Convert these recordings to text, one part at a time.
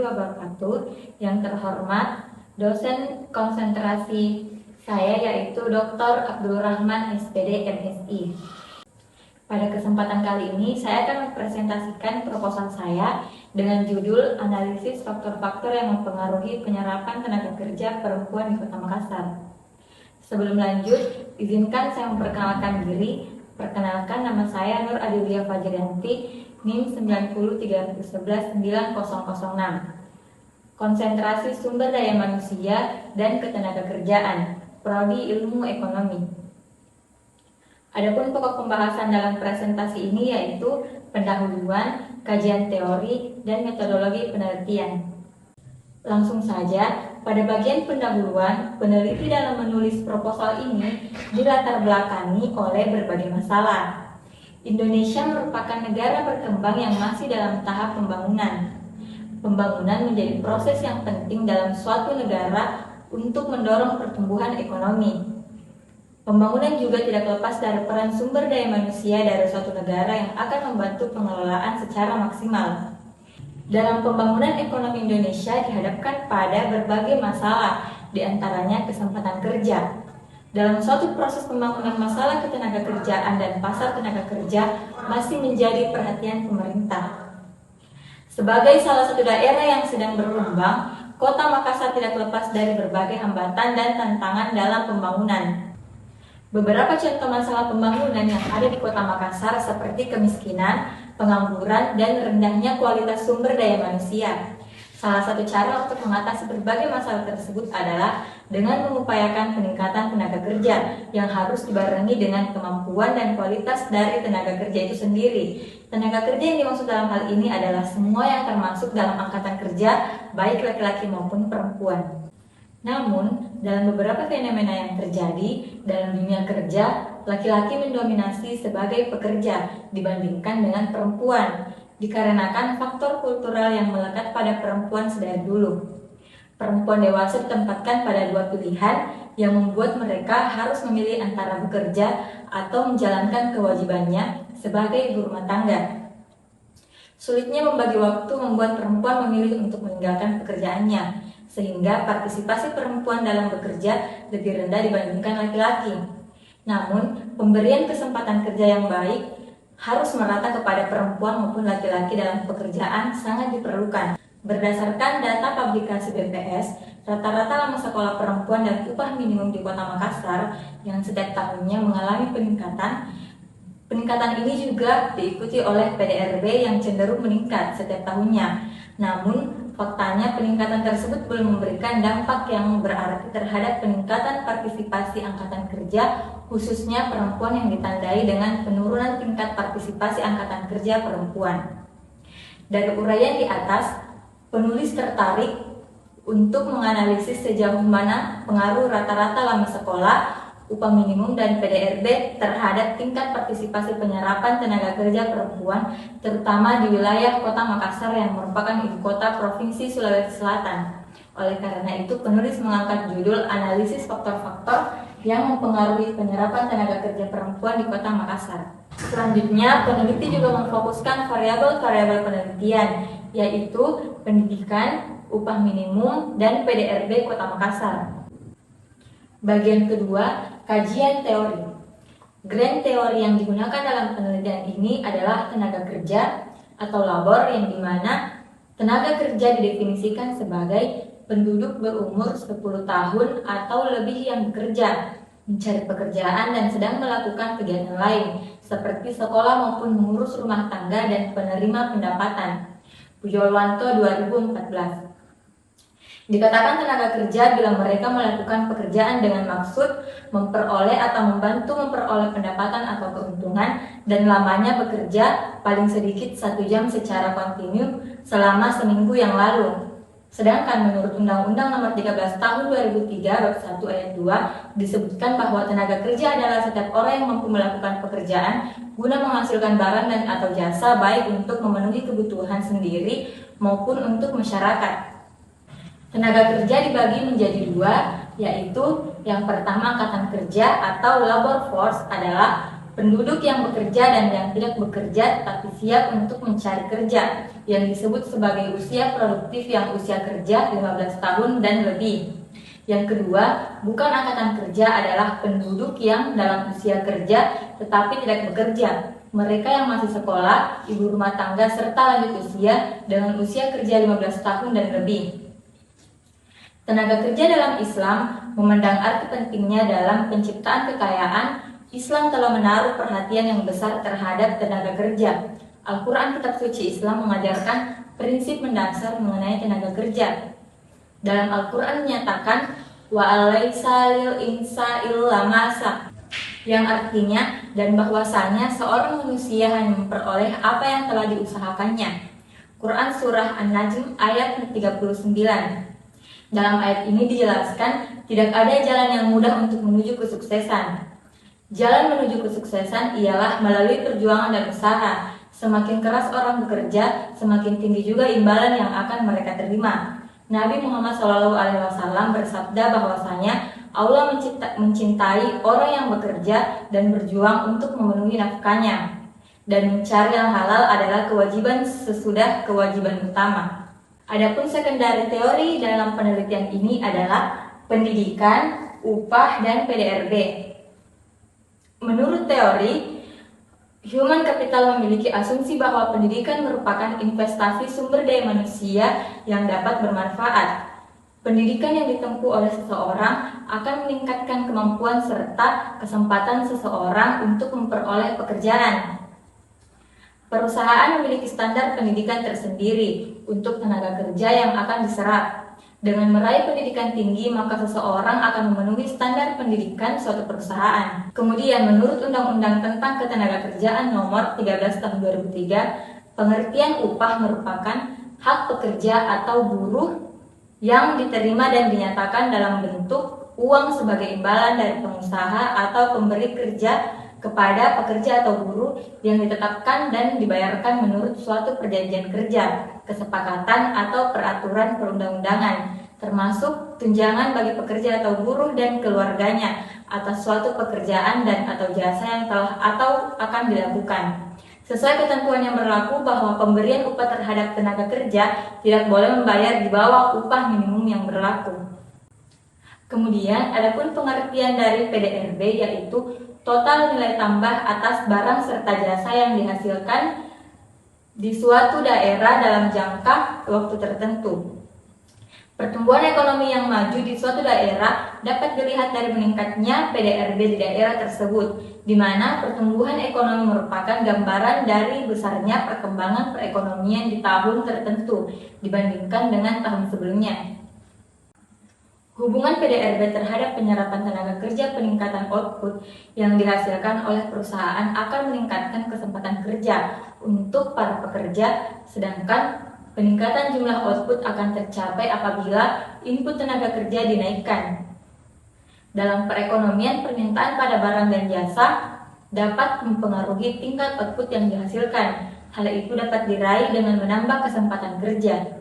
wabarakatuh. Yang terhormat dosen konsentrasi saya yaitu Dr. Abdul Rahman SPD MSI. Pada kesempatan kali ini saya akan mempresentasikan proposal saya dengan judul Analisis Faktor-faktor yang mempengaruhi penyerapan tenaga kerja perempuan di Kota Makassar. Sebelum lanjut, izinkan saya memperkenalkan diri. Perkenalkan, nama saya Nur Adilia Fajrianti, NIM 903119006. Konsentrasi Sumber Daya Manusia dan Ketenagakerjaan, Prodi Ilmu Ekonomi. Adapun pokok pembahasan dalam presentasi ini yaitu pendahuluan, kajian teori, dan metodologi penelitian. Langsung saja, pada bagian pendahuluan, peneliti dalam menulis proposal ini dilatar belakangi oleh berbagai masalah. Indonesia merupakan negara berkembang yang masih dalam tahap pembangunan. Pembangunan menjadi proses yang penting dalam suatu negara untuk mendorong pertumbuhan ekonomi. Pembangunan juga tidak lepas dari peran sumber daya manusia dari suatu negara yang akan membantu pengelolaan secara maksimal. Dalam pembangunan ekonomi Indonesia dihadapkan pada berbagai masalah, diantaranya kesempatan kerja. Dalam suatu proses pembangunan, masalah ketenagakerjaan dan pasar tenaga kerja masih menjadi perhatian pemerintah. Sebagai salah satu daerah yang sedang berkembang, Kota Makassar tidak lepas dari berbagai hambatan dan tantangan dalam pembangunan. Beberapa contoh masalah pembangunan yang ada di Kota Makassar seperti kemiskinan, pengangguran, dan rendahnya kualitas sumber daya manusia. Salah satu cara untuk mengatasi berbagai masalah tersebut adalah dengan mengupayakan peningkatan tenaga kerja yang harus dibarengi dengan kemampuan dan kualitas dari tenaga kerja itu sendiri. Tenaga kerja yang dimaksud dalam hal ini adalah semua yang termasuk dalam angkatan kerja, baik laki-laki maupun perempuan. Namun, dalam beberapa fenomena yang terjadi dalam dunia kerja, laki-laki mendominasi sebagai pekerja dibandingkan dengan perempuan, dikarenakan faktor kultural yang melekat pada perempuan sedari dulu. Perempuan dewasa ditempatkan pada dua pilihan yang membuat mereka harus memilih antara bekerja atau menjalankan kewajibannya sebagai ibu rumah tangga. Sulitnya membagi waktu membuat perempuan memilih untuk meninggalkan pekerjaannya, sehingga partisipasi perempuan dalam bekerja lebih rendah dibandingkan laki-laki. Namun, pemberian kesempatan kerja yang baik harus merata kepada perempuan maupun laki-laki dalam pekerjaan sangat diperlukan. Berdasarkan data publikasi BPS, rata-rata lama sekolah perempuan dan upah minimum di Kota Makassar yang setiap tahunnya mengalami peningkatan. Peningkatan ini juga diikuti oleh PDRB yang cenderung meningkat setiap tahunnya. Namun, faktanya peningkatan tersebut belum memberikan dampak yang berarti terhadap peningkatan partisipasi angkatan kerja, khususnya perempuan yang ditandai dengan penurunan tingkat partisipasi angkatan kerja perempuan. Dari uraian di atas, penulis tertarik untuk menganalisis sejauh mana pengaruh rata-rata lama sekolah, upah minimum, dan PDRB terhadap tingkat partisipasi penyerapan tenaga kerja perempuan, terutama di wilayah Kota Makassar yang merupakan ibu kota Provinsi Sulawesi Selatan. Oleh karena itu, penulis mengangkat judul Analisis Faktor-faktor yang mempengaruhi penyerapan tenaga kerja perempuan di Kota Makassar. Selanjutnya, peneliti juga memfokuskan variabel-variabel penelitian, yaitu pendidikan, upah minimum, dan PDRB Kota Makassar. Bagian kedua, kajian teori. Grand teori yang digunakan dalam penelitian ini adalah tenaga kerja atau labor, yang dimana tenaga kerja didefinisikan sebagai penduduk berumur 10 tahun atau lebih yang bekerja, mencari pekerjaan, dan sedang melakukan kegiatan lain seperti sekolah maupun mengurus rumah tangga dan penerima pendapatan. Pujolwanto 2014. Dikatakan tenaga kerja bila mereka melakukan pekerjaan dengan maksud memperoleh atau membantu memperoleh pendapatan atau keuntungan, dan lamanya bekerja paling sedikit 1 jam secara kontinu selama seminggu yang lalu. Sedangkan menurut Undang-Undang Nomor 13 Tahun 2003 Bab 1 Ayat 2 disebutkan bahwa tenaga kerja adalah setiap orang yang mampu melakukan pekerjaan guna menghasilkan barang dan atau jasa, baik untuk memenuhi kebutuhan sendiri maupun untuk masyarakat. Tenaga kerja dibagi menjadi dua, yaitu yang pertama angkatan kerja atau labor force adalah penduduk yang bekerja dan yang tidak bekerja tetapi siap untuk mencari kerja, yang disebut sebagai usia produktif yang usia kerja 15 tahun dan lebih. Yang kedua, bukan angkatan kerja adalah penduduk yang dalam usia kerja tetapi tidak bekerja. Mereka yang masih sekolah, ibu rumah tangga, serta lanjut usia dengan usia kerja 15 tahun dan lebih. Tenaga kerja dalam Islam memandang arti pentingnya dalam penciptaan kekayaan. Islam telah menaruh perhatian yang besar terhadap tenaga kerja. Al-Quran kitab suci Islam mengajarkan prinsip mendasar mengenai tenaga kerja. Dalam Al-Quran menyatakan wa alaisa lil insa illa ma sa, yang artinya dan bahwasanya seorang manusia hanya memperoleh apa yang telah diusahakannya. Quran surah An-Najm ayat 39. Dalam ayat ini dijelaskan tidak ada jalan yang mudah untuk menuju kesuksesan. Jalan menuju kesuksesan ialah melalui perjuangan dan usaha. Semakin keras orang bekerja, semakin tinggi juga imbalan yang akan mereka terima. Nabi Muhammad SAW bersabda bahwasanya Allah mencintai orang yang bekerja dan berjuang untuk memenuhi nafkahnya, dan mencari yang halal adalah kewajiban sesudah kewajiban utama. Adapun sekundari teori dalam penelitian ini adalah pendidikan, upah, dan PDRB. Menurut teori, human capital memiliki asumsi bahwa pendidikan merupakan investasi sumber daya manusia yang dapat bermanfaat. Pendidikan yang ditempuh oleh seseorang akan meningkatkan kemampuan serta kesempatan seseorang untuk memperoleh pekerjaan. Perusahaan memiliki standar pendidikan tersendiri untuk tenaga kerja yang akan diserap. Dengan meraih pendidikan tinggi, maka seseorang akan memenuhi standar pendidikan suatu perusahaan. Kemudian, menurut Undang-Undang tentang Ketenagakerjaan Nomor 13 Tahun 2003, pengertian upah merupakan hak pekerja atau buruh yang diterima dan dinyatakan dalam bentuk uang sebagai imbalan dari pengusaha atau pemberi kerja kepada pekerja atau buruh yang ditetapkan dan dibayarkan menurut suatu perjanjian kerja, kesepakatan atau peraturan perundang-undangan, termasuk tunjangan bagi pekerja atau buruh dan keluarganya atas suatu pekerjaan dan atau jasa yang telah atau akan dilakukan. Sesuai ketentuan yang berlaku bahwa pemberian upah terhadap tenaga kerja tidak boleh membayar di bawah upah minimum yang berlaku. Kemudian, adapun pengertian dari PDRB yaitu total nilai tambah atas barang serta jasa yang dihasilkan di suatu daerah dalam jangka waktu tertentu. Pertumbuhan ekonomi yang maju di suatu daerah dapat dilihat dari meningkatnya PDRB di daerah tersebut, di mana pertumbuhan ekonomi merupakan gambaran dari besarnya perkembangan perekonomian di tahun tertentu dibandingkan dengan tahun sebelumnya. Hubungan PDRB terhadap penyerapan tenaga kerja, peningkatan output yang dihasilkan oleh perusahaan akan meningkatkan kesempatan kerja untuk para pekerja, sedangkan peningkatan jumlah output akan tercapai apabila input tenaga kerja dinaikkan. Dalam perekonomian, permintaan pada barang dan jasa dapat mempengaruhi tingkat output yang dihasilkan. Hal itu dapat diraih dengan menambah kesempatan kerja.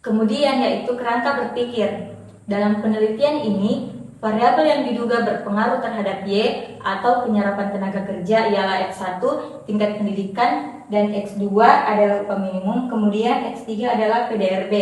Kemudian yaitu kerangka berpikir. Dalam penelitian ini, variabel yang diduga berpengaruh terhadap Y atau penyerapan tenaga kerja ialah X1 tingkat pendidikan dan X2 adalah upah minimum, kemudian X3 adalah PDRB.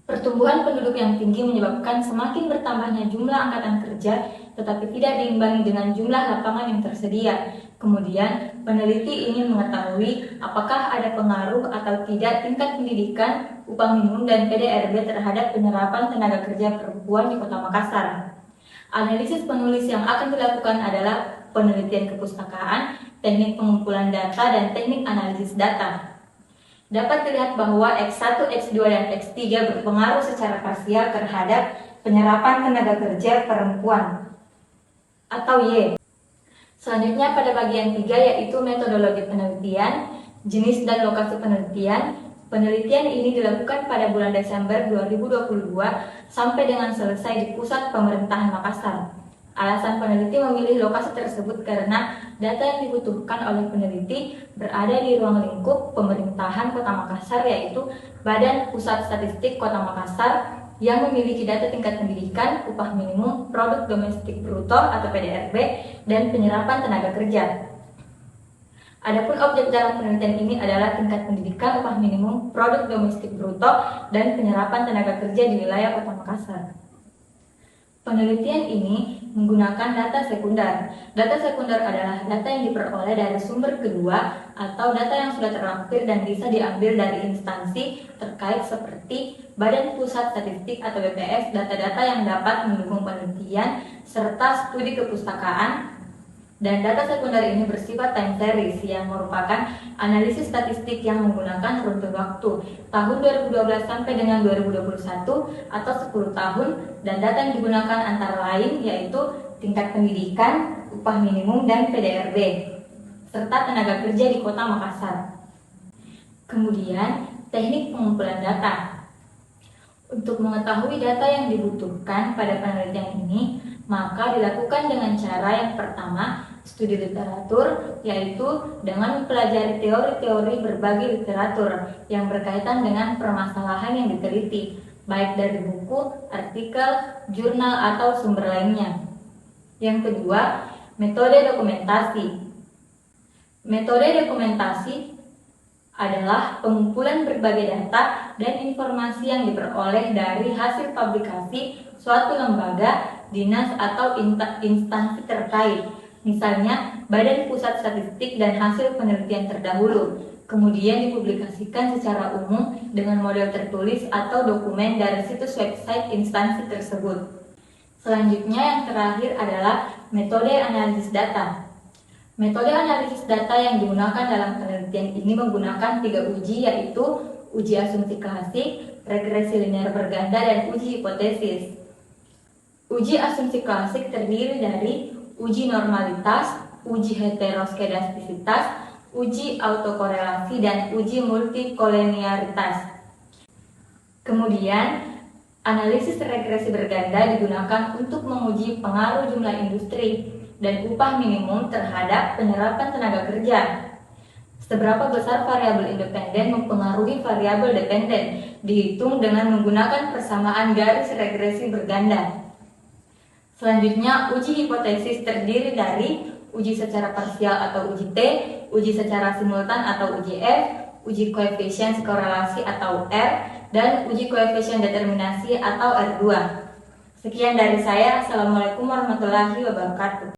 Pertumbuhan penduduk yang tinggi menyebabkan semakin bertambahnya jumlah angkatan kerja tetapi tidak diimbangi dengan jumlah lapangan yang tersedia. Kemudian, peneliti ingin mengetahui apakah ada pengaruh atau tidak tingkat pendidikan, upah minimum, dan PDRB terhadap penyerapan tenaga kerja perempuan di Kota Makassar. Analisis penulis yang akan dilakukan adalah penelitian kepustakaan, teknik pengumpulan data, dan teknik analisis data. Dapat dilihat bahwa X1, X2, dan X3 berpengaruh secara parsial terhadap penyerapan tenaga kerja perempuan atau Y. Selanjutnya pada bagian 3 yaitu metodologi penelitian, jenis dan lokasi penelitian. Penelitian ini dilakukan pada bulan Desember 2022 sampai dengan selesai di pusat pemerintahan Makassar. Alasan peneliti memilih lokasi tersebut karena data yang dibutuhkan oleh peneliti berada di ruang lingkup pemerintahan Kota Makassar yaitu Badan Pusat Statistik Kota Makassar yang memiliki data tingkat pendidikan, upah minimum, produk domestik bruto atau PDRB, dan penyerapan tenaga kerja. Adapun objek dalam penelitian ini adalah tingkat pendidikan, upah minimum, produk domestik bruto, dan penyerapan tenaga kerja di wilayah Kota Makassar. Penelitian ini menggunakan data sekunder. Data sekunder adalah data yang diperoleh dari sumber kedua atau data yang sudah terlampir dan bisa diambil dari instansi terkait seperti Badan Pusat Statistik atau BPS, data-data yang dapat mendukung penelitian, serta studi kepustakaan. Dan data sekunder ini bersifat time series yang merupakan analisis statistik yang menggunakan runtun waktu tahun 2012 sampai dengan 2021 atau 10 tahun, dan data yang digunakan antara lain yaitu tingkat pendidikan, upah minimum, dan PDRB serta tenaga kerja di Kota Makassar. Kemudian, teknik pengumpulan data. Untuk mengetahui data yang dibutuhkan pada penelitian ini, maka dilakukan dengan cara yang pertama, studi literatur, yaitu dengan mempelajari teori-teori berbagai literatur yang berkaitan dengan permasalahan yang diteliti, baik dari buku, artikel, jurnal, atau sumber lainnya. Yang kedua, metode dokumentasi. Metode dokumentasi adalah pengumpulan berbagai data dan informasi yang diperoleh dari hasil publikasi suatu lembaga, dinas, atau instansi terkait, misalnya Badan Pusat Statistik dan hasil penelitian terdahulu, kemudian dipublikasikan secara umum dengan model tertulis atau dokumen dari situs website instansi tersebut. Selanjutnya yang terakhir adalah metode analisis data. Metode analisis data yang digunakan dalam penelitian ini menggunakan 3 uji, yaitu uji asumsi klasik, regresi linear berganda, dan uji hipotesis. Uji asumsi klasik terdiri dari uji normalitas, uji heteroskedastisitas, uji autokorelasi, dan uji multikolinearitas. Kemudian, analisis regresi berganda digunakan untuk menguji pengaruh jumlah industri dan upah minimum terhadap penyerapan tenaga kerja. Seberapa besar variabel independen mempengaruhi variabel dependen, dihitung dengan menggunakan persamaan garis regresi berganda. Selanjutnya, uji hipotesis terdiri dari uji secara parsial atau uji T, uji secara simultan atau uji F, uji koefisien korelasi atau R, dan uji koefisien determinasi atau R2. Sekian dari saya. Assalamualaikum warahmatullahi wabarakatuh.